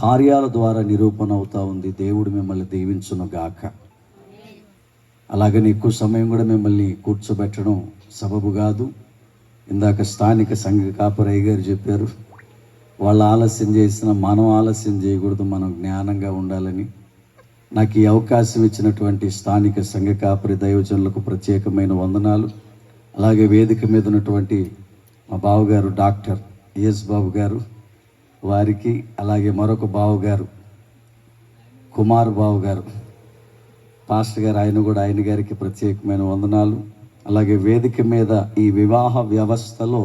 కార్యాల ద్వారా నిరూపణ అవుతా ఉంది. దేవుడు మిమ్మల్ని దీవించును గాక. అలాగని ఎక్కువ సమయం కూడా మిమ్మల్ని కూర్చోబెట్టడం సబబు కాదు. ఇందాక స్థానిక సంఘ కాపరయ్య గారు చెప్పారు, వాళ్ళు ఆలస్యం చేసిన మనం ఆలస్యం చేయకూడదు, మనం జ్ఞానంగా ఉండాలని. నాకు ఈ అవకాశం ఇచ్చినటువంటి స్థానిక సంఘ కాపరి దైవజనులకు ప్రత్యేకమైన వందనాలు. అలాగే వేదిక మీద ఉన్నటువంటి మా బావగారు డాక్టర్ ఎస్ బాబు గారు వారికి, అలాగే మరొక బావగారు కుమార్ బాబు గారు పాస్టర్ గారు, ఆయన గారికి ప్రత్యేకమైన వందనాలు. అలాగే వేదిక మీద ఈ వివాహ వ్యవస్థలో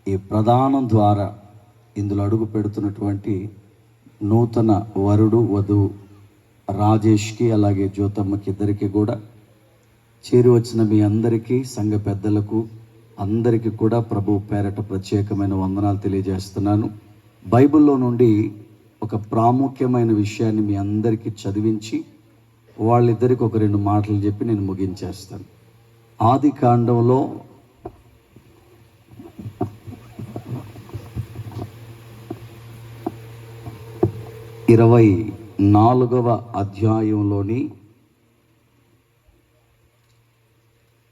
ఈ ప్రధానం ద్వారా ఇందులో అడుగు పెడుతున్నటువంటి నూతన వరుడు వధువు రాజేష్కి, అలాగే జ్యోతమ్మకి ఇద్దరికి కూడా చేరి వచ్చిన మీ అందరికీ, సంఘ పెద్దలకు అందరికీ కూడా ప్రభు పేరట ప్రత్యేకమైన వందనాలు తెలియజేస్తున్నాను. బైబిల్లో నుండి ఒక ప్రాముఖ్యమైన విషయాన్ని మీ అందరికీ చదివించి వాళ్ళిద్దరికి ఒక 2 మాటలు చెప్పి నేను ముగించేస్తాను. ఆది కాండంలో 24వ అధ్యాయంలోని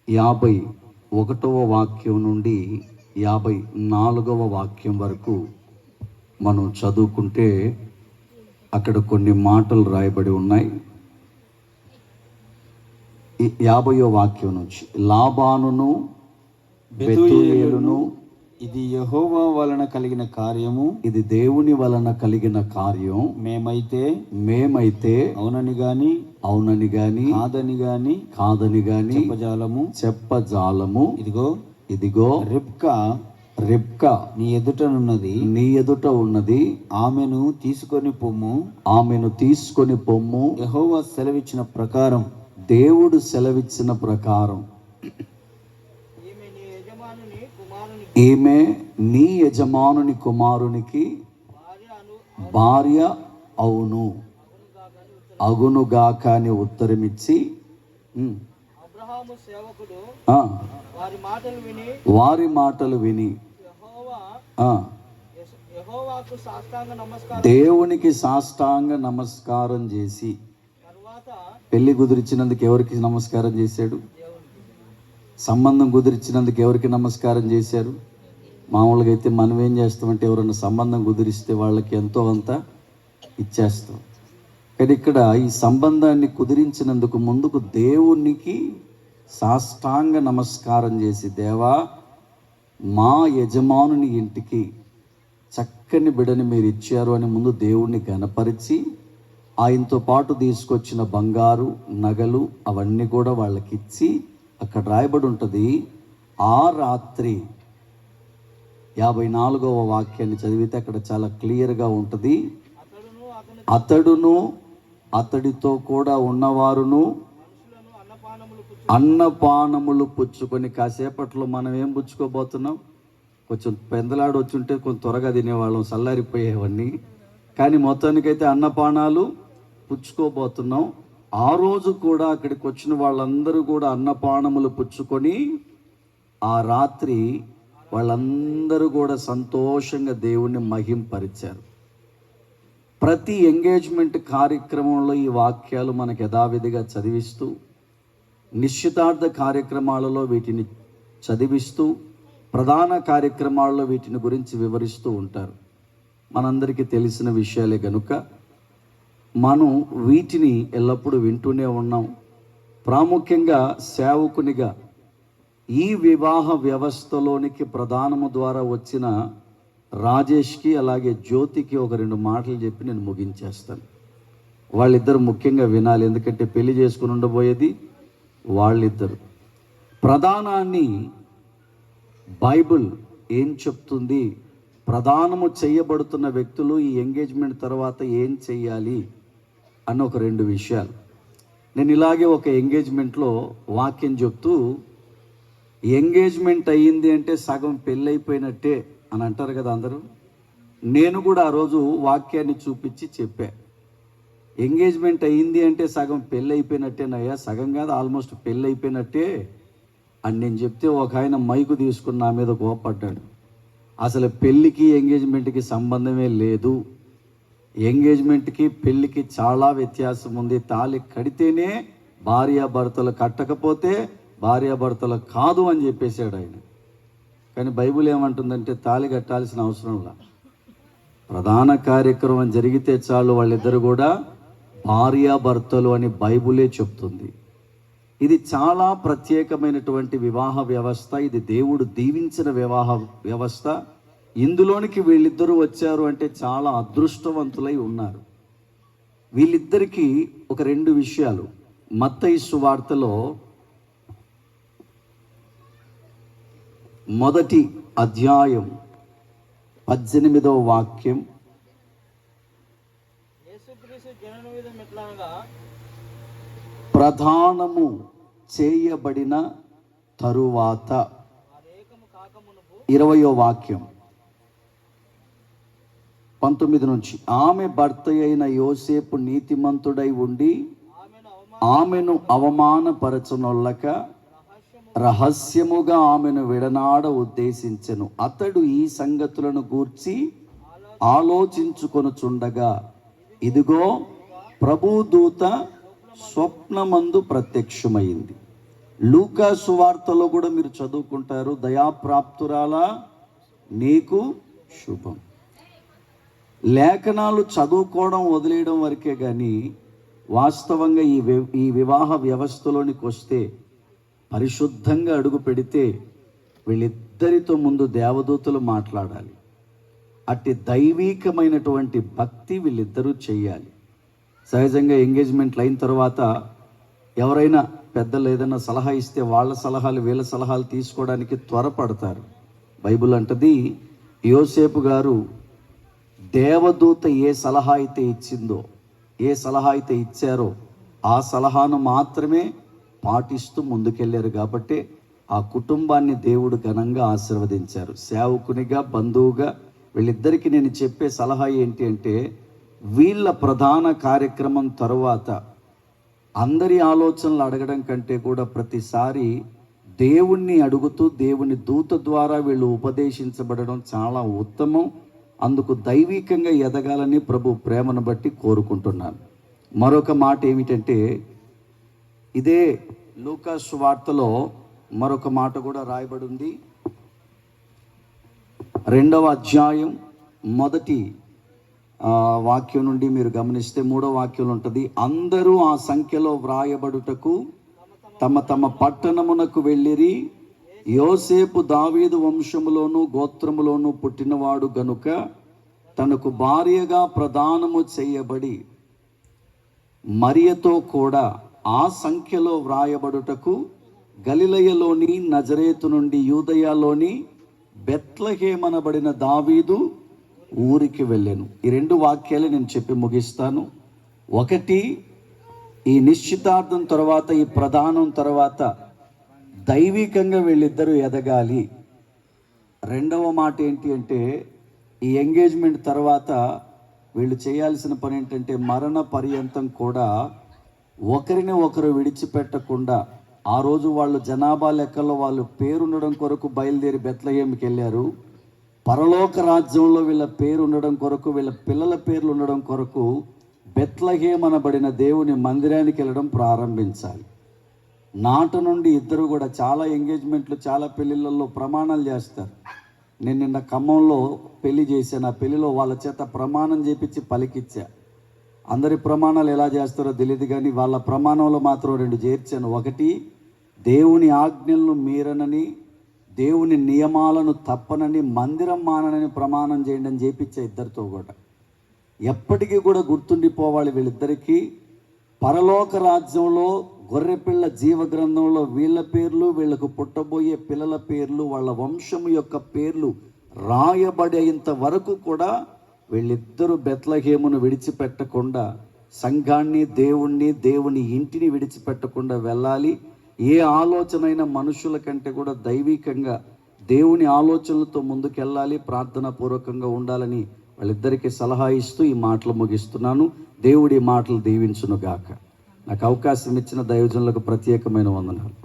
51వ వాక్యం నుండి 54వ వాక్యం వరకు మనం చదువుకుంటే అక్కడ కొన్ని మాటలు రాయబడి ఉన్నాయి. 50వ వాక్యం నుంచి, లాబానును బెతూయేలును ఇది యెహోవా వలన కలిగిన కార్యము, ఇది దేవుని వలన కలిగిన కార్యం, మేమైతే అవునని గాని కాదని గాని చెప్పజాలము. ఇదిగో రిబ్కా నీ ఎదుట ఉన్నది, ఆమెను తీసుకొని పొమ్ము, యెహోవా సెలవిచ్చిన ప్రకారం, దేవుడు సెలవిచ్చిన ప్రకారం ఈమె నీ యజమానుని కుమారునికి భార్య అగునుగాక అని ఉత్తరమిచ్చి, వారి మాటలు విని దేవునికి సాష్టాంగ నమస్కారం చేసి, పెళ్లి కుదిరించినందుకు ఎవరికి నమస్కారం చేశాడు? సంబంధం కుదిరించినందుకు ఎవరికి నమస్కారం చేశారు? మామూలుగా అయితే మనం ఏం చేస్తామంటే ఎవరైనా సంబంధం కుదిరిస్తే వాళ్ళకి ఎంతో అంత ఇచ్చేస్తాం. కానీ ఇక్కడ ఈ సంబంధాన్ని కుదిరించినందుకు ముందుకు దేవునికి సాష్టాంగ నమస్కారం చేసి, దేవా, మా యజమానుని ఇంటికి చక్కని బిడ్డని మీరు ఇచ్చారు అని ముందు దేవుణ్ణి ఘనపరిచి, ఆయనతో పాటు తీసుకొచ్చిన బంగారు నగలు అవన్నీ కూడా వాళ్ళకి ఇచ్చి, అక్కడ రాయబడి ఉంటుంది, ఆ రాత్రి 54వ వాక్యాన్ని చదివితే అక్కడ చాలా క్లియర్గా ఉంటుంది, అతడును అతడితో కూడా ఉన్నవారును అన్నపానములు పుచ్చుకొని. కాసేపట్లో మనం ఏం పుచ్చుకోబోతున్నాం? కొంచెం పెందలాడు వచ్చుంటే కొంచెం త్వరగా తినేవాళ్ళం, చల్లారిపోయేవన్నీ. కానీ మొత్తానికైతే అన్నపానాలు పుచ్చుకోబోతున్నాం. ఆ రోజు కూడా అక్కడికి వచ్చిన వాళ్ళందరూ కూడా అన్నపానములు పుచ్చుకొని, ఆ రాత్రి వాళ్ళందరూ కూడా సంతోషంగా దేవుణ్ణి మహింపరిచారు. ప్రతి ఎంగేజ్మెంట్ కార్యక్రమంలో ఈ వాక్యాలు మనకు యథావిధిగా చదివిస్తూ, నిశ్చితార్థ కార్యక్రమాలలో వీటిని చదివిస్తూ, ప్రధాన కార్యక్రమాల్లో వీటిని గురించి వివరిస్తూ ఉంటారు. మనందరికీ తెలిసిన విషయాలే కనుక మనం వీటిని ఎల్లప్పుడూ వింటూనే ఉన్నాం. ప్రాముఖ్యంగా సేవకునిగా ఈ వివాహ వ్యవస్థలోనికి ప్రధానము ద్వారా వచ్చిన రాజేష్కి, అలాగే జ్యోతికి ఒక 2 మాటలు చెప్పి నేను ముగించేస్తాను. వాళ్ళిద్దరు ముఖ్యంగా వినాలి, ఎందుకంటే పెళ్లి చేసుకుని ఉండబోయేది వాళ్ళిద్దరు. ప్రధానాన్ని బైబిల్ ఏం చెప్తుంది, ప్రధానము చేయబడుతున్న వ్యక్తులు ఈ ఎంగేజ్మెంట్ తర్వాత ఏం చెయ్యాలి అన్న ఒక 2 విషయాలు. నేను ఇలాగే ఒక ఎంగేజ్మెంట్లో వాక్యం చెప్తూ, ఎంగేజ్మెంట్ అయ్యింది అంటే సగం పెళ్ళైపోయినట్టే అని అంటారు కదా అందరూ. నేను కూడా ఆ రోజు వాక్యాన్ని చూపించి చెప్పా, ఎంగేజ్మెంట్ అయ్యింది అంటే సగం పెళ్ళి అయిపోయినట్టేనయ్యా, సగం కాదు ఆల్మోస్ట్ పెళ్ళి అయిపోయినట్టే అని నేను చెప్తే ఒక ఆయన మైకు తీసుకుని నా మీద కోపడ్డాడు. అసలు పెళ్ళికి ఎంగేజ్మెంట్కి సంబంధమే లేదు, ఎంగేజ్మెంట్కి పెళ్ళికి చాలా వ్యత్యాసం ఉంది. తాళి కడితేనే భార్యాభర్తలు, కట్టకపోతే భార్యాభర్తలు కాదు అని చెప్పేశాడు ఆయన. కానీ బైబిల్ ఏమంటుందంటే తాళి కట్టాల్సిన అవసరంలా, ప్రధాన కార్యక్రమం జరిగితే చాలు వాళ్ళిద్దరు కూడా భార్యాభర్తలు అని బైబిలే చెప్తుంది. ఇది చాలా ప్రత్యేకమైనటువంటి వివాహ వ్యవస్థ. ఇది దేవుడు దీవించిన వివాహ వ్యవస్థ. ఇందులోనికి వీళ్ళిద్దరూ వచ్చారు అంటే చాలా అదృష్టవంతులై ఉన్నారు. వీళ్ళిద్దరికీ ఒక 2 విషయాలు. మత్తయి సువార్తలో 1వ అధ్యాయం 18వ వాక్యం, ప్రధానము చేయబడిన తరువాత 20వ వాక్యం 19 నుంచి, ఆమె భర్త అయిన యోసేపు నీతిమంతుడై ఉండి ఆమెను అవమానపరచనొల్లక రహస్యముగా ఆమెను విడనాడ ఉద్దేశించెను. అతడు ఈ సంగతులను గూర్చి ఆలోచించుకొనుచుండగా ఇదిగో ప్రభుదూత స్వప్నమందు ప్రత్యక్షమైంది. లూకా సువార్తలో కూడా మీరు చదువుకుంటారు, దయాప్రాప్తురాలా నీకు శుభం. లేఖనాలు చదువుకోవడం వదిలేయడం వరకే కానీ వాస్తవంగా ఈ వివాహ వ్యవస్థలోనికి వస్తే, పరిశుద్ధంగా అడుగు పెడితే వీళ్ళిద్దరితో ముందు దేవదూతలు మాట్లాడాలి. అట్టి దైవీకమైనటువంటి భక్తి వీళ్ళిద్దరూ చెయ్యాలి. సహజంగా ఎంగేజ్మెంట్లు అయిన తర్వాత ఎవరైనా పెద్దలు ఏదైనా సలహా ఇస్తే వాళ్ళ సలహాలు వీళ్ళ సలహాలు తీసుకోవడానికి త్వరపడతారు. బైబిల్ అంటది, యోసేపు గారు దేవదూత ఏ సలహా అయితే ఇచ్చిందో, ఏ సలహా అయితే ఇచ్చారో ఆ సలహాను మాత్రమే పాటిస్తూ ముందుకెళ్ళారు. కాబట్టి ఆ కుటుంబాన్ని దేవుడు ఘనంగా ఆశీర్వదించారు. సేవకునిగా, బంధువుగా వీళ్ళిద్దరికీ నేను చెప్పే సలహా ఏంటి అంటే, వీళ్ళ ప్రధాన కార్యక్రమం తరువాత అందరి ఆలోచనలు అడగడం కంటే కూడా ప్రతిసారి దేవుణ్ణి అడుగుతూ దేవుని దూత ద్వారా వీళ్ళు ఉపదేశించబడడం చాలా ఉత్తమం. అందుకు దైవికంగా ఎదగాలని ప్రభు ప్రేమను బట్టి కోరుకుంటున్నాను. మరొక మాట ఏమిటంటే, ఇదే లూకా సువార్తలో మరొక మాట కూడా రాయబడి ఉంది. 2వ అధ్యాయం 1వ వాక్యం నుండి మీరు గమనిస్తే 3వ వాక్యం ఉంటుంది, అందరూ ఆ సంఖ్యలో వ్రాయబడుటకు తమ తమ పట్టణమునకు వెళ్ళిరి. యోసేపు దావీదు వంశములోను గోత్రములోను పుట్టినవాడు గనుక తనకు భార్యగా ప్రదానము చేయబడి మరియతో కూడా ఆ సంఖ్యలో వ్రాయబడుటకు గలిలయలోని నజరేతు నుండి యూదయలోని బెత్లెహేమనబడిన దావీదు ఊరికి వెళ్ళాను. ఈ 2 వాక్యాలు నేను చెప్పి ముగిస్తాను. ఒకటి, ఈ నిశ్చితార్థం తర్వాత, ఈ ప్రధానం తర్వాత దైవికంగా వీళ్ళిద్దరూ ఎదగాలి. 2వ మాట ఏంటి అంటే, ఈ ఎంగేజ్మెంట్ తర్వాత వీళ్ళు చేయాల్సిన పని ఏంటంటే, మరణ పర్యంతం కూడా ఒకరిని ఒకరు విడిచిపెట్టకుండా, ఆ రోజు వాళ్ళు జనాభా లెక్కల్లో వాళ్ళు పేరుండడం కొరకు బయలుదేరి బెత్లెహేముకి వెళ్ళారు. పరలోక రాజ్యంలో వీళ్ళ పేరు ఉండడం కొరకు, వీళ్ళ పిల్లల పేర్లు ఉండడం కొరకు బెత్లెహేమనబడిన దేవుని మందిరానికి వెళ్ళడం ప్రారంభించాలి. నాటి నుండి ఇద్దరు కూడా చాలా ఎంగేజ్మెంట్లు, చాలా పెళ్ళిళ్ళల్లో ప్రమాణాలు చేస్తారు. నేను నిన్న ఖమ్మంలో పెళ్లి చేశాను. ఆ పెళ్లిలో వాళ్ళ చేత ప్రమాణం చేపించి పలికిచ్చా. అందరి ప్రమాణాలు ఎలా చేస్తారో తెలియదు కానీ వాళ్ళ ప్రమాణంలో మాత్రం 2 చేర్చాను. ఒకటి, దేవుని ఆజ్ఞలను మీరనని, దేవుని నియమాలను తప్పనని, మందిరం మానని ప్రమాణం చేయండి అని చేపించా ఇద్దరితో కూడా. ఎప్పటికీ కూడా గుర్తుండిపోవాలి వీళ్ళిద్దరికీ. పరలోక రాజ్యంలో గొర్రెపిల్ల జీవ గ్రంథంలో వీళ్ళ పేర్లు, వీళ్ళకు పుట్టబోయే పిల్లల పేర్లు, వాళ్ళ వంశము యొక్క పేర్లు రాయబడేంత వరకు కూడా వీళ్ళిద్దరూ బెత్లెహేమును విడిచిపెట్టకుండా, సంఘాన్ని, దేవుని ఇంటిని విడిచిపెట్టకుండా వెళ్ళాలి. ఏ ఆలోచనైనా మనుషుల కంటే కూడా దైవికంగా దేవుని ఆలోచనలతో ముందుకెళ్ళాలి, ప్రార్థనా పూర్వకంగా ఉండాలని వాళ్ళిద్దరికీ సలహా ఇస్తూ ఈ మాటలు ముగిస్తున్నాను. దేవుడి మాటలు దీవించును గాక. నాకు అవకాశం ఇచ్చిన దైవజనులకు ప్రత్యేకమైన వందనాలు.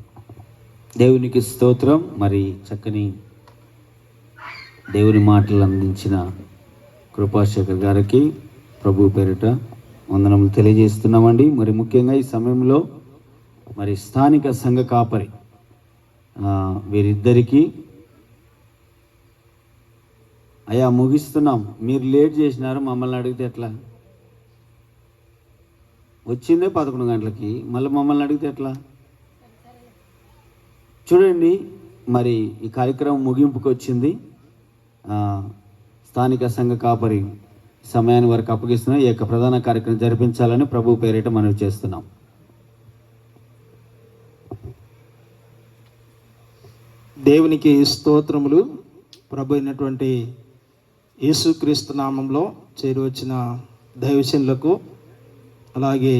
దేవునికి స్తోత్రం. మరి చక్కని దేవుని మాటలు అందించిన కృపాశేఖర్ గారికి ప్రభు పేరిట వందనములు తెలియజేస్తున్నామండి. మరి ముఖ్యంగా ఈ సమయంలో మరి స్థానిక సంఘ కాపరి వీరిద్దరికీ అయ్యా ముగిస్తున్నాం, మీరు లేట్ చేసినారు, మమ్మల్ని అడిగితే ఎట్లా? వచ్చిందే 11 గంటలకి, మళ్ళీ మమ్మల్ని అడిగితే ఎట్లా? చూడండి, మరి ఈ కార్యక్రమం ముగింపుకు వచ్చింది. స్థానిక సంఘ కాపరి సమయాన్ని వరకు అప్పగిస్తున్న ఈ యొక్క ప్రధాన కార్యక్రమం జరిపించాలని ప్రభు పేరిట మనవి చేస్తున్నాం. దేవునికి స్తోత్రములు. ప్రభు అయినటువంటి యేసుక్రీస్తు నామంలో చేరి వచ్చిన దైవజనులకు, అలాగే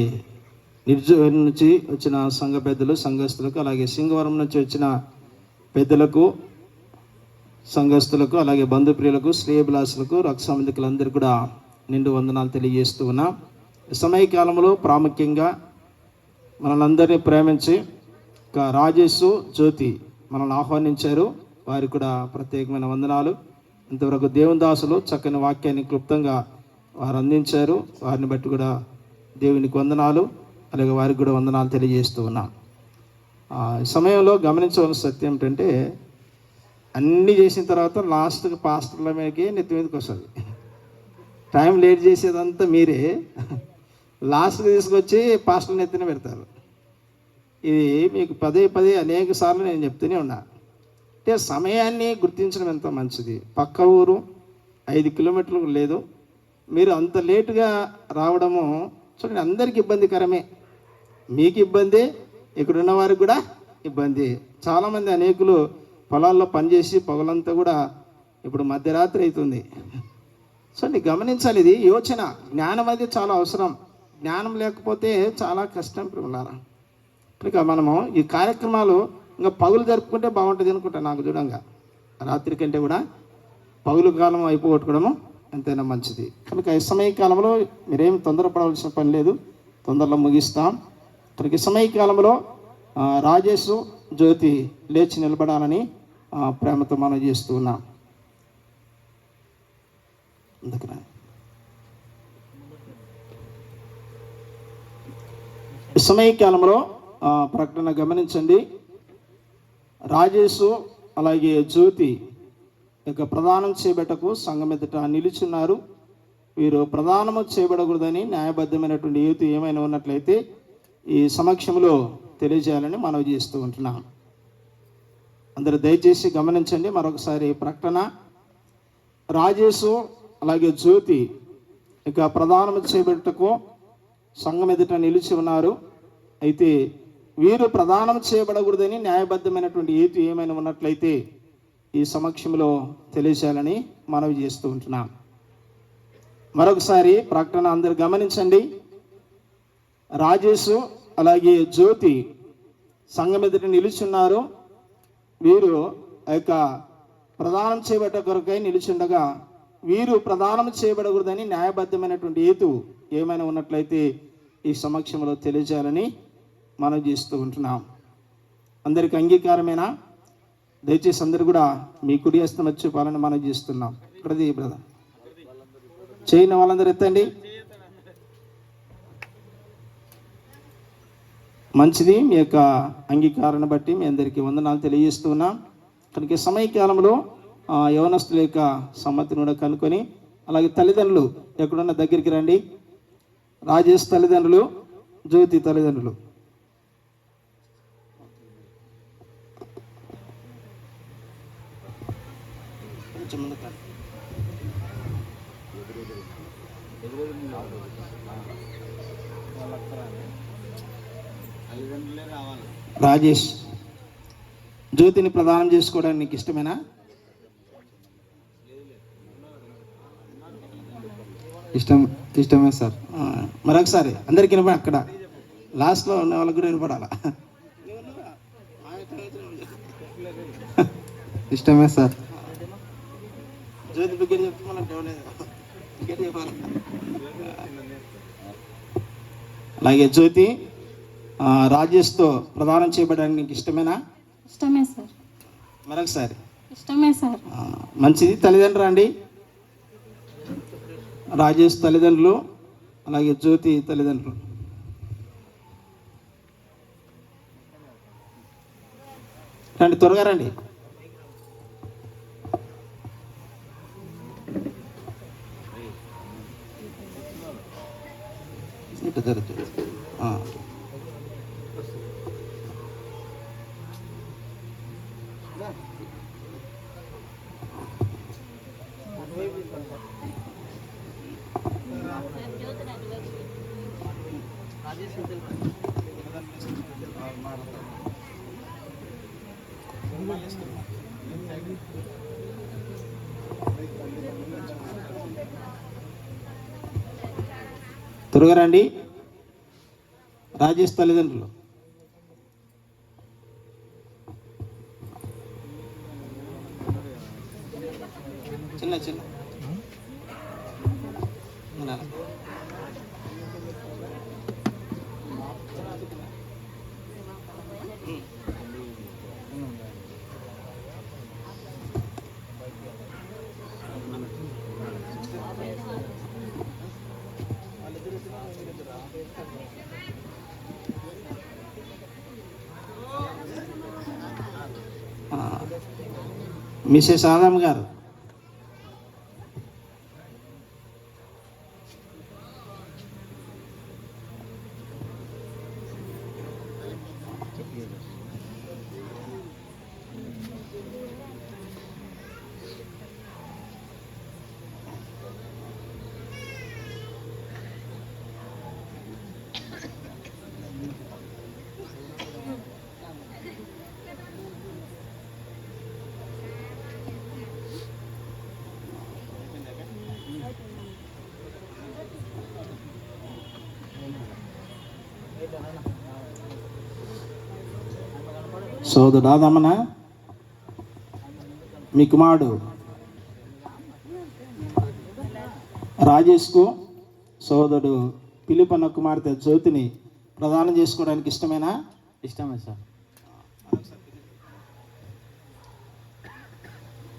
నిర్జీవం నుంచి వచ్చిన సంఘ పెద్దలు, సంఘస్థులకు, అలాగే సింగవరం నుంచి వచ్చిన పెద్దలకు, సంఘస్థులకు, అలాగే బంధుప్రియులకు, శ్రేయభిలాసులకు, రక్త సంబంధికులందరూ కూడా నిండు వందనాలు తెలియజేస్తూ ఉన్నా. సమయకాలంలో ప్రాముఖ్యంగా మనల్ని ప్రేమించి రాజేష్, జ్యోతి మనల్ని ఆహ్వానించారు. వారికి కూడా ప్రత్యేకమైన వందనాలు. ఇంతవరకు దేవుని దాసులు చక్కని వాక్యాన్ని క్లుప్తంగా వారు అందించారు. వారిని బట్టి కూడా దేవునికి వందనాలు, అలాగే వారికి కూడా వందనాలు తెలియజేస్తూ ఉన్నాం. ఈ సమయంలో గమనించవలసిన సత్యం ఏమిటంటే, అన్నీ చేసిన తర్వాత లాస్ట్కి పాస్టర్ల మీదకి నెత్తి మీదకి వస్తుంది. టైం లేట్ చేసేదంతా మీరే, లాస్ట్కి తీసుకొచ్చి పాస్టర్ల నెత్తిన పెడతారు. ఇది మీకు పదే పదే అనేక సార్లు నేను చెప్తూనే ఉన్నా. అంటే సమయాన్ని గుర్తించడం ఎంత మంచిది. పక్క ఊరు 5 కిలోమీటర్లు లేదు, మీరు అంత లేటుగా రావడము చూడండి, అందరికి ఇబ్బందికరమే. మీకు ఇబ్బంది, ఇక్కడున్న వారికి కూడా ఇబ్బంది. చాలామంది అనేకులు పొలాల్లో పనిచేసి పగలంతా కూడా ఇప్పుడు మధ్యరాత్రి అవుతుంది. చూడండి, గమనించాలి. ఇది యోచన, జ్ఞానం అనేది చాలా అవసరం. జ్ఞానం లేకపోతే చాలా కష్టం పిల్లలారా. కనుక మనము ఈ కార్యక్రమాలు ఇంకా పగులు జరుపుకుంటే బాగుంటుంది అనుకుంటాను. నాకు చూడంగా రాత్రి కంటే కూడా పగులు కాలం అయిపోగొట్టుకోవడము ఎంతైనా మంచిది. కనుక ఈ సమయకాలంలో మీరేం తొందరపడవలసిన పని లేదు, తొందరలో ముగిస్తాం. కనుక ఈ సమయకాలంలో రాజేష్, జ్యోతి లేచి నిలబడాలని ప్రేమతో మనం చేస్తూ ఉన్నాం. అందుకనే ఈ సమయకాలంలో ప్రకటన గమనించండి. రాజేష్ అలాగే జ్యోతి ఇక ప్రదానం చేయబెట్టకు సంఘం ఎదుట నిలుచున్నారు. వీరు ప్రదానము చేయబడకూడదని న్యాయబద్ధమైనటువంటి హేతు ఏమైనా ఉన్నట్లయితే ఈ సమక్షంలో తెలియజేయాలని మనవి చేస్తూ ఉంటున్నాం. అందరూ దయచేసి గమనించండి. మరొకసారి ప్రకటన. రాజేష్ అలాగే జ్యోతి ఇక ప్రదానము చేయబెట్టకు సంఘం ఎదుట నిలిచి ఉన్నారు. అయితే వీరు ప్రదానం చేయబడకూడదని న్యాయబద్ధమైనటువంటి హేతు ఏమైనా ఉన్నట్లయితే ఈ సమక్షంలో తెలియజేయాలని మనవి చేస్తూ ఉంటున్నాం. మరొకసారి ప్రకటన అందరు గమనించండి. రాజేష్ అలాగే జ్యోతి సంఘం ఎదుట నిలుచున్నారు. వీరు ఆ యొక్క ప్రదానం చేయబడ్డ కొరకై నిలుచుండగా వీరు ప్రదానం చేయబడకూడదని న్యాయబద్ధమైనటువంటి హేతు ఏమైనా ఉన్నట్లయితే ఈ సమక్షంలో తెలియజేయాలని మనం చేస్తూ ఉంటున్నాం. అందరికి అంగీకారమేనా? దయచేసి అందరు కూడా మీ కుడి హస్తం వచ్చి పాలన మనం చేస్తున్నాం. ప్రతి బ్రదర్ చేయని వాళ్ళందరూ ఎత్తండి. మంచిది. మీ యొక్క అంగీకారాన్ని బట్టి మీ అందరికీ వందనాలు తెలియజేస్తున్నాం. కనుక సమయకాలంలో యవనస్తుల యొక్క సమ్మతిని కూడా కనుక్కొని, అలాగే తల్లిదండ్రులు ఎక్కడున్న దగ్గరికి రండి. రాజేష్ తల్లిదండ్రులు, జ్యోతి తల్లిదండ్రులు రాజేష్, జ్యోతిని ప్రదానం చేసుకోవడానికి నీకు ఇష్టమేనా? ఇష్టమే సార్. మరొకసారి అందరికి వినపడి, అక్కడ లాస్ట్లో ఉన్న వాళ్ళకి కూడా వినపడాలా? ఇష్టమే సార్. జ్యోతి బిగ్గర చెప్తే అలాగే జ్యోతి రాజేష్తో ప్రదానం చేయబడడానికి నీకు ఇష్టమేనా? ఇష్టమే సార్. మరొకసారి ఇష్టమే సార్. మంచిది. తల్లిదండ్రులు అండి. రాజేష్ తల్లిదండ్రులు అలాగే జ్యోతి తల్లిదండ్రులు. రండి, త్వరగా రండి. ఇటు జరుగుతుంది. త్వరగా రండి. రాజేష్ తల్లిదండ్రులు. చిన్న చిన్న మిసెస్ ఆదాం గారు. సోదరాదమ్మన మీ కుమారుడు రాజేష్కు సోదరుడు పిలుపన్న కుమార్తె జ్యోతిని ప్రదానం చేసుకోవడానికి ఇష్టమేనా? ఇష్టమే సార్.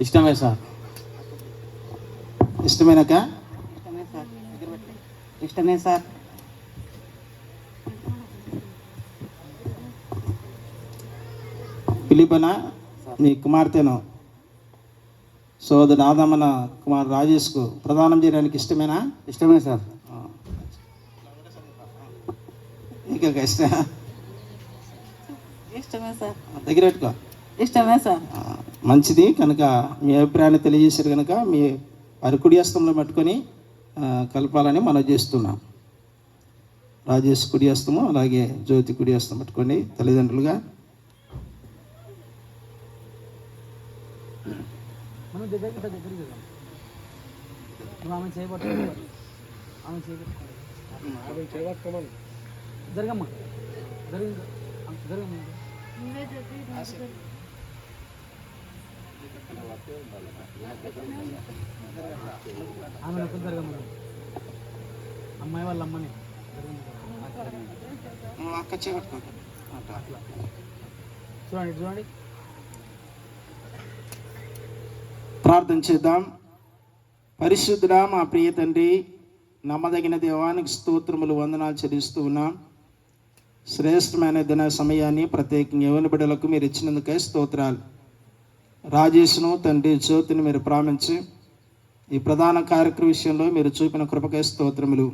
ఇష్టమే సార్. ఇష్టమేనాక? ఇష్టమే సార్. పిలిపన మీ కుమార్తెను సోదరు ఆదమన కుమార్ రాజేష్కు ప్రదానం చేయడానికి ఇష్టమేనా? ఇష్టమే సార్. ఇంకా ఇష్టం? ఇష్టమే సార్. దగ్గర పెట్టుకో. ఇష్టమే సార్. మంచిది. కనుక మీ అభిప్రాయాన్ని తెలియజేశారు కనుక మీ వారి కుడి హస్తంలో పట్టుకొని కలపాలని మనం చేస్తున్నాం. రాజేష్ కుడి హస్తము, అలాగే జ్యోతి కుడి హస్తం పట్టుకోండి తల్లిదండ్రులుగా. జరగమ్మా అమ్మాయి వాళ్ళ అమ్మని అక్క చేపట్టుకోండి. చూడండి చూడండి. ప్రార్థన చేద్దాం. పరిశుద్ధుడా మా ప్రియ తండ్రి, నమ్మదగిన దేవానికి స్తోత్రములు, వందనాలు చెల్లిస్తూ ఉన్నాం. శ్రేష్టమైన దిన సమయాన్ని ప్రత్యేకంగా యవ్వన బిడ్డలకు మీరు ఇచ్చినందుకే స్తోత్రాలు. రాజేష్ను తండ్రి జ్యోతిని మీరు ప్రామించి ఈ ప్రధాన కార్యక్రమ విషయంలో మీరు చూపిన కృపకే స్తోత్రములు.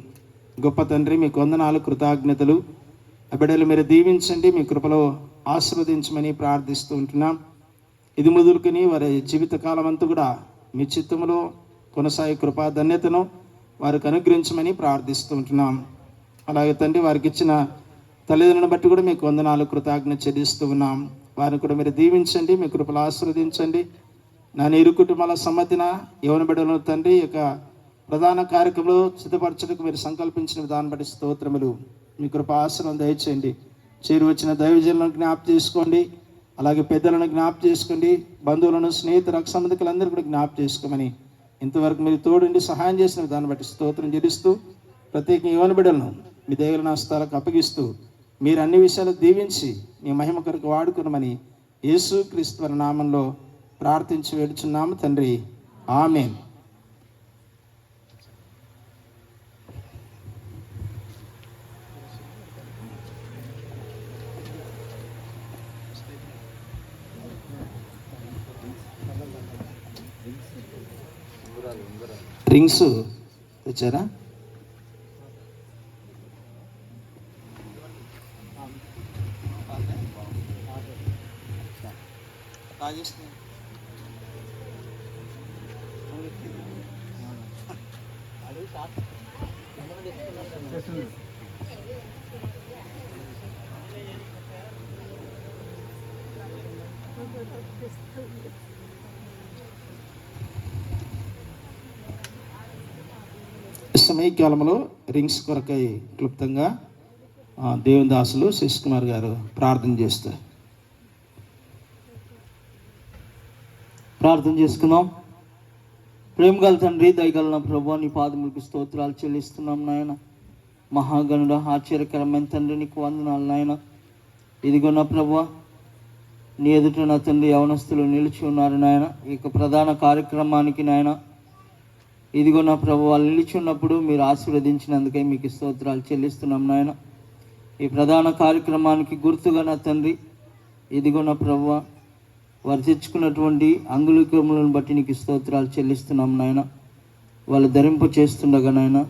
గొప్ప తండ్రి మీకు వందనాలు, కృతజ్ఞతలు. ఆ బిడ్డలు మీరు దీవించండి, మీ కృపలో ఆశీర్వదించమని ప్రార్థిస్తూ ఉంటున్నాం. ఇది మొదలుకొని వారి జీవితకాలం అంతా కూడా మీ చిత్తములో కొనసాగే కృపా ధన్యతను వారికి అనుగ్రహించమని ప్రార్థిస్తూ ఉంటున్నాం. అలాగే తండ్రి వారికి ఇచ్చిన తల్లిదండ్రులను బట్టి కూడా మీకు వందనాలు, కృతజ్ఞత చెల్లిస్తూ ఉన్నాం. వారిని కూడా మీరు దీవించండి, మీ కృపలు ఆశీర్వదించండి. నా ఇరు కుటుంబాల సమ్మతిన యవ్వన బిడ్డలను తండ్రి యొక్క ప్రధాన కార్యక్రమంలో సిద్ధపరచడానికి మీరు సంకల్పించిన విధానం బట్టి స్తోత్రములు. మీ కృప ఆశీర్వాదం దయచేయండి. చేరు వచ్చిన దైవజనులను జ్ఞాపకం చేసుకోండి, అలాగే పెద్దలను జ్ఞాపకం చేసుకోండి, బంధువులను, స్నేహితు, రక్ష సంబంధికులందరూ కూడా జ్ఞాపకం చేసుకోమని ఇంతవరకు మీరు తోడుండి సహాయం చేసిన విధానం బట్టి స్తోత్రం చెల్లిస్తూ ప్రత్యేకంగా యవ్వన బిడ్డలను మీ దేవుని హస్తాలకు అప్పగిస్తూ మీరు అన్ని విషయాలు దీవించి మీ మహిమ కొరకు వాడుకునమని యేసుక్రీస్తు వారి నామంలో ప్రార్థించి వేడుచున్నాము తండ్రి. ఆమేన్. రింగ్స్ తెచ్చారా? సమయకాలంలో రింగ్స్ కొరకై క్లుప్తంగా దేవుని దాసులు శశి కుమార్ గారు ప్రార్థన చేస్తారు. ప్రార్థన చేసుకుందాం. ప్రేమగల తండ్రి, దయగలన ప్రభువా, నీ పాదములకు స్తోత్రాలు చెల్లిస్తున్నాం నాయన. మహాగణుడ, ఆశ్చర్యకరమైన తండ్రి, నీకు వందనాలు నాయన. ఇదిగో నా ప్రభువా, నీ ఎదుట నా తండ్రి యవనస్తులు నిలిచి ఉన్నారు నాయన. ఈ ప్రధాన కార్యక్రమానికి నాయన, ఇదిగో నా ప్రభు, వాళ్ళు నిలిచి ఉన్నప్పుడు మీరు ఆశీర్వదించినందుకై మీకు స్తోత్రాలు చెల్లిస్తున్నాం నాయన. ఈ ప్రధాన కార్యక్రమానికి గుర్తుగా నా తండ్రి, ఇదిగో నా ప్రభువ, వారు తెచ్చుకున్నటువంటి అంగుళీకములను బట్టి నీకు స్తోత్రాలు చెల్లిస్తున్నాం నాయన. వాళ్ళు ధరింప చేస్తుండగా నాయన,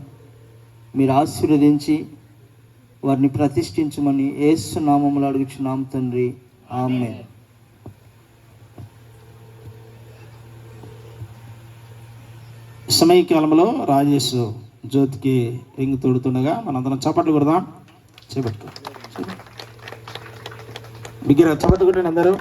మీరు ఆశీర్వదించి వారిని ప్రతిష్ఠించమని యేసు నామములో అడుగుచున్నాం తండ్రి, ఆమేన్. సమయకాలంలో రాజేష్ జ్యోతికి రింగ్ తోడుతుండగా మనందరం చప్పట్లు కొడదాం. చేపట్టుకో బిగ్గిర చప్పట్లు కొట్టండి అందరూ.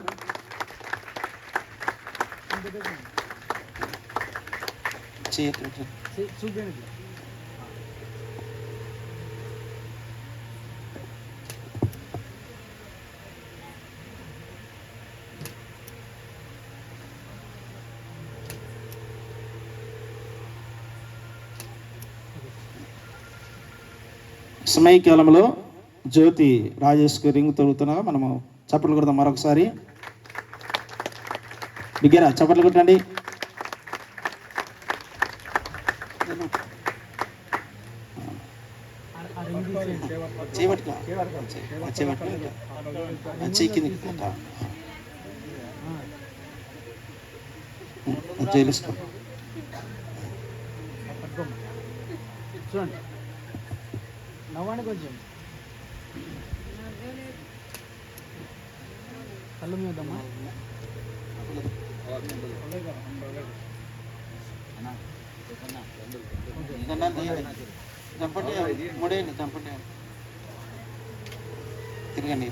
సమయకాలంలో జ్యోతి రాజేష్కి రింగ్ తొడుగుతున్నాగా మనము చప్పట్లు కొడదాం మరొకసారి. బిగ్గరా చప్పట్లు కొట్టండి. చూడండి, నవ్వండి కొంచెం. కళ్ళు మీదమ్మా. చంపటి ముడేయండి, చంపటి తిరగండి.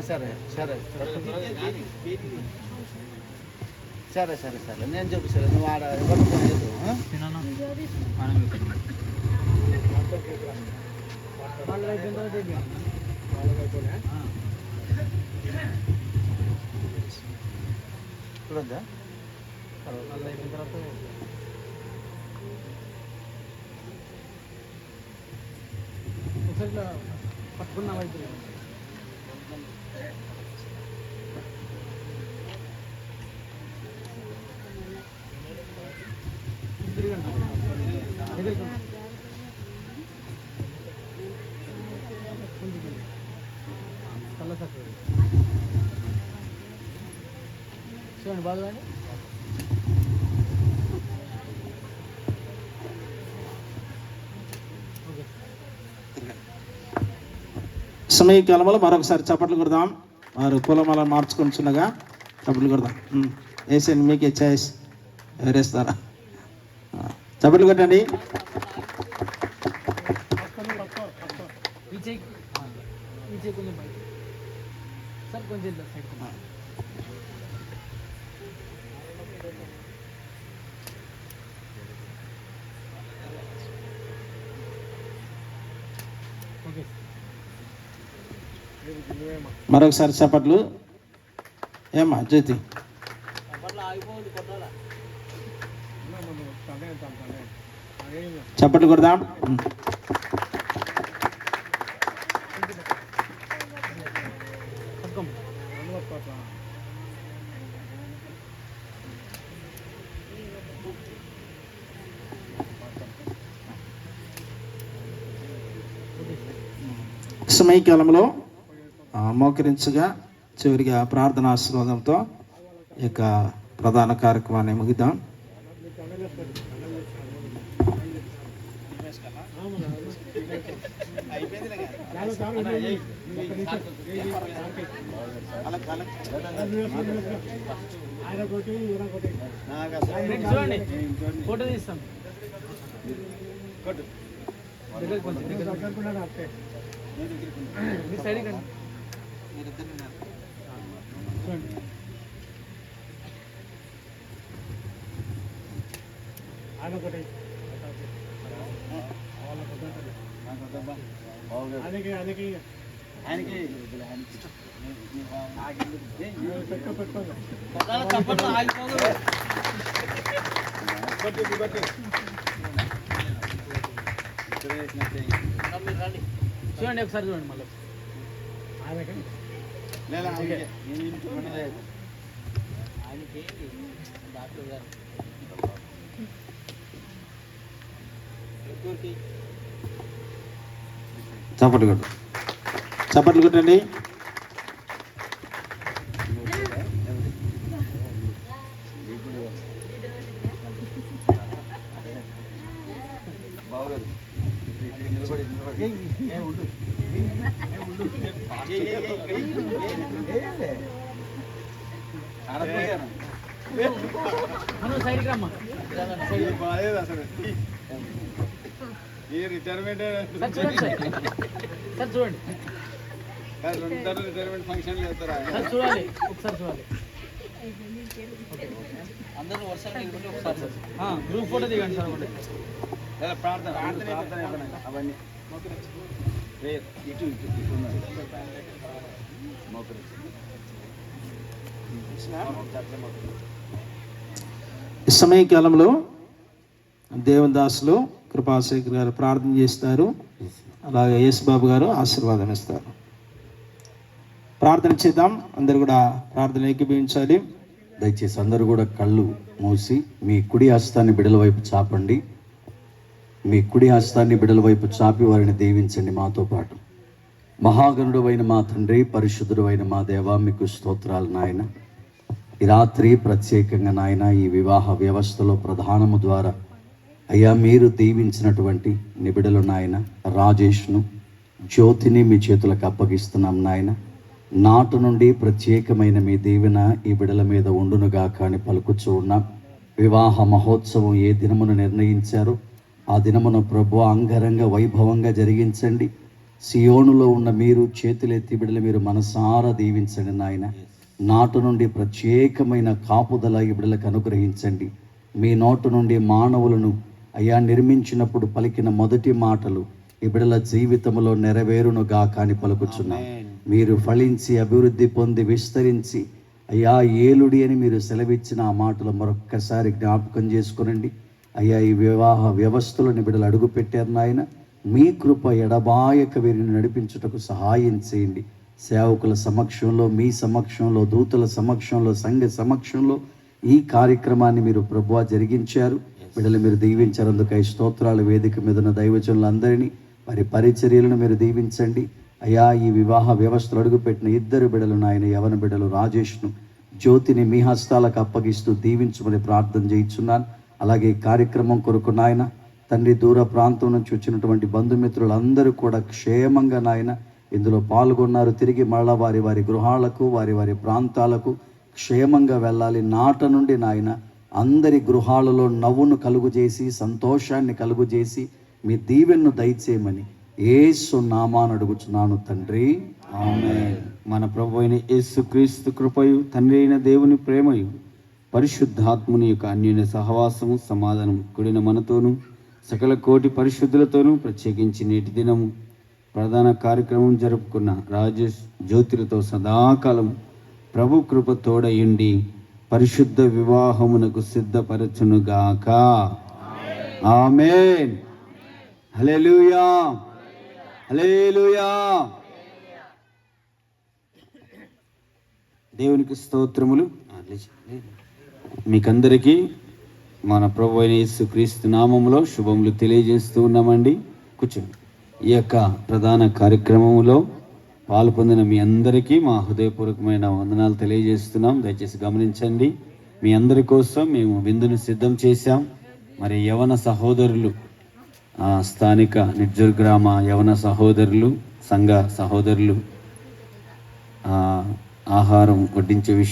సరే సరే సరే సరే సరే నేను చూపిస్తాను. నువ్వు ఆడ ఎవరు ఫోన్ చేద్దాం. చూడద్దా అయిపోయిన తర్వాత ఒకసారి పట్టుకున్నా అయితే చూడండి బాగా. సమయకాలంలో మరొకసారి చప్పట్లు కొడదాం. వారు కులమాల మార్చుకొని చిన్నగా చప్పట్లు కొడదాం. వేసేయండి, మీకే ఛాయిస్ ఎవరేస్తారా? చప్పట్లు కొట్టండి. సార్ కొంచెం మరొకసారి చప్పట్లు. ఏమ్మా జ్యోతి? చప్పట్లు కొడదాం. సమయకాలంలో మోకరించగా చివరిగా ప్రార్థన ఆశీర్వాదంతో ఈ యొక్క ప్రధాన కార్యక్రమాన్ని ముగిద్దాం. ఫోటో తీస్తాం. సైడ్ చూడండి, ఒకసారి చూడండి మళ్ళీ. చప్పట్లు కొట్టండి. సైడ్కి రమ్మా. రిటైర్మెంట్ సార్ చూడండి, సార్ చూడండి, రిటైర్మెంట్ ఫంక్షన్ చేస్తారా? సార్ చూడాలి, ఒకసారి చూడాలి. అందరూ వరుసగా ఒకసారి గ్రూప్ ఫోటో దిగండి సార్. ఒకటి ప్రార్థన అవన్నీ ఇటు ఇటు ఇటు ఈ సమయకాలంలో దేవుని దాసులు కృపాశేఖర్ గారు ప్రార్థన చేస్తారు. అలాగే యేసుబాబు గారు ఆశీర్వాదం ఇస్తారు. ప్రార్థన చేద్దాం. అందరు కూడా ప్రార్థన ఏకీభవించాలి. దయచేసి అందరూ కూడా కళ్ళు మూసి మీ కుడి హస్తాన్ని బిడల వైపు చాపండి. మీ కుడి హస్తాన్ని బిడల వైపు చాపి వారిని దీవించండి మాతో పాటు. మహాగణుడు అయిన మా తండ్రి, పరిశుద్ధుడు అయిన మా దేవా, మీకు స్తోత్రాలు నాయన. ఈ రాత్రి ప్రత్యేకంగా నాయన ఈ వివాహ వ్యవస్థలో ప్రధానము ద్వారా అయ్యా మీరు దీవించినటువంటి నిబిడలు నాయన రాజేష్ను, జ్యోతిని మీ చేతులకు అప్పగిస్తున్నాం నాయన. నాటు నుండి ప్రత్యేకమైన మీ దీవెన ఈ బిడల మీద ఉండునుగా కానీ పలుకుచూ ఉన్నాం. వివాహ మహోత్సవం ఏ దినమును నిర్ణయించారో ఆ దినమును ప్రభు అంగరంగ వైభవంగా జరిగించండి. సియోనులో ఉన్న మీరు చేతులెత్తి బిడలు మీరు మనసారా దీవించండి నాయన. నాటు నుండి ప్రత్యేకమైన కాపుదల ఈ బిడలకు అనుగ్రహించండి. మీ నోటు నుండి మానవులను అయ్యా నిర్మించినప్పుడు పలికిన మొదటి మాటలు ఈ బిడల జీవితంలో నెరవేరునుగా కానీ పలుకుచున్నాం. మీరు ఫలించి అభివృద్ధి పొంది విస్తరించి అయ్యా ఏలుడి అని మీరు సెలవిచ్చిన ఆ మాటలు మరొక్కసారి జ్ఞాపకం చేసుకునండి. అయ్యా ఈ వివాహ వ్యవస్థలోని బిడలు అడుగు పెట్టారు నాయన. మీ కృప ఎడబాయక వీరిని నడిపించుటకు సహాయం చేయండి. సేవకుల సమక్షంలో, మీ సమక్షంలో, దూతల సమక్షంలో, సంఘ సమక్షంలో ఈ కార్యక్రమాన్ని మీరు ప్రభువా జరిగించారు. బిడ్డలు మీరు దీవించారు, అందుకై స్తోత్రాలు. వేదిక మీద ఉన్న దైవజనులందరినీ వారి పరిచర్యలను మీరు దీవించండి. అయ్యా ఈ వివాహ వ్యవస్థలు అడుగుపెట్టిన ఇద్దరు బిడ్డలు నాయన, యవన బిడ్డలు రాజేష్ను, జ్యోతిని మీ హస్తాలకు అప్పగిస్తూ దీవించమని ప్రార్థన చేయించున్నాను. అలాగే కార్యక్రమం కొరకు నాయన తండ్రి, దూర ప్రాంతం నుంచి వచ్చినటువంటి బంధుమిత్రులందరూ కూడా క్షేమంగా నాయన ఇందులో పాల్గొన్నారు. తిరిగి మళ్ళా వారి వారి గృహాలకు, వారి వారి ప్రాంతాలకు క్షేమంగా వెళ్ళాలి. నాట నుండి నాయన అందరి గృహాలలో నవ్వును కలుగు చేసి, సంతోషాన్ని కలుగు చేసి, మీ దీవెన్ను దయచేయమని యేసు నామాన అడుగుచున్నాను తండ్రి, ఆమేన్. మన ప్రభు అయిన యేసుక్రీస్తు కృపయు, తండ్రి అయిన దేవుని ప్రేమయు, పరిశుద్ధాత్ముని యొక్క అన్యోన్య సహవాసము, సమాధానం కూడిన మనతోనూ సకల కోటి పరిశుద్ధులతోనూ, ప్రత్యేకించి నేటి దినము ప్రధాన కార్యక్రమం జరుపుకున్న రాజేష్ జ్యోతులతో సదాకాలం ప్రభు కృప తోడయుండి పరిశుద్ధ వివాహమునకు సిద్ధపరచునుగాక. ఆమేన్. హల్లెలూయా, హల్లెలూయా. దేవునికి స్తోత్రములు. మీకందరికీ మన ప్రభు అయిన యేసుక్రీస్తు నామములో శుభములు తెలియజేస్తూ ఉన్నామండి. కూర్చోండి. ఈ యొక్క ప్రధాన కార్యక్రమంలో పాల్పొందిన మీ అందరికీ మా హృదయపూర్వకమైన వందనాలు తెలియజేస్తున్నాం. దయచేసి గమనించండి, మీ అందరి కోసం మేము విందును సిద్ధం చేశాం. మరి యవన సహోదరులు, స్థానిక నిర్జూర్ గ్రామ యవన సహోదరులు, సంఘ సహోదరులు ఆహారం వడ్డించే విషయం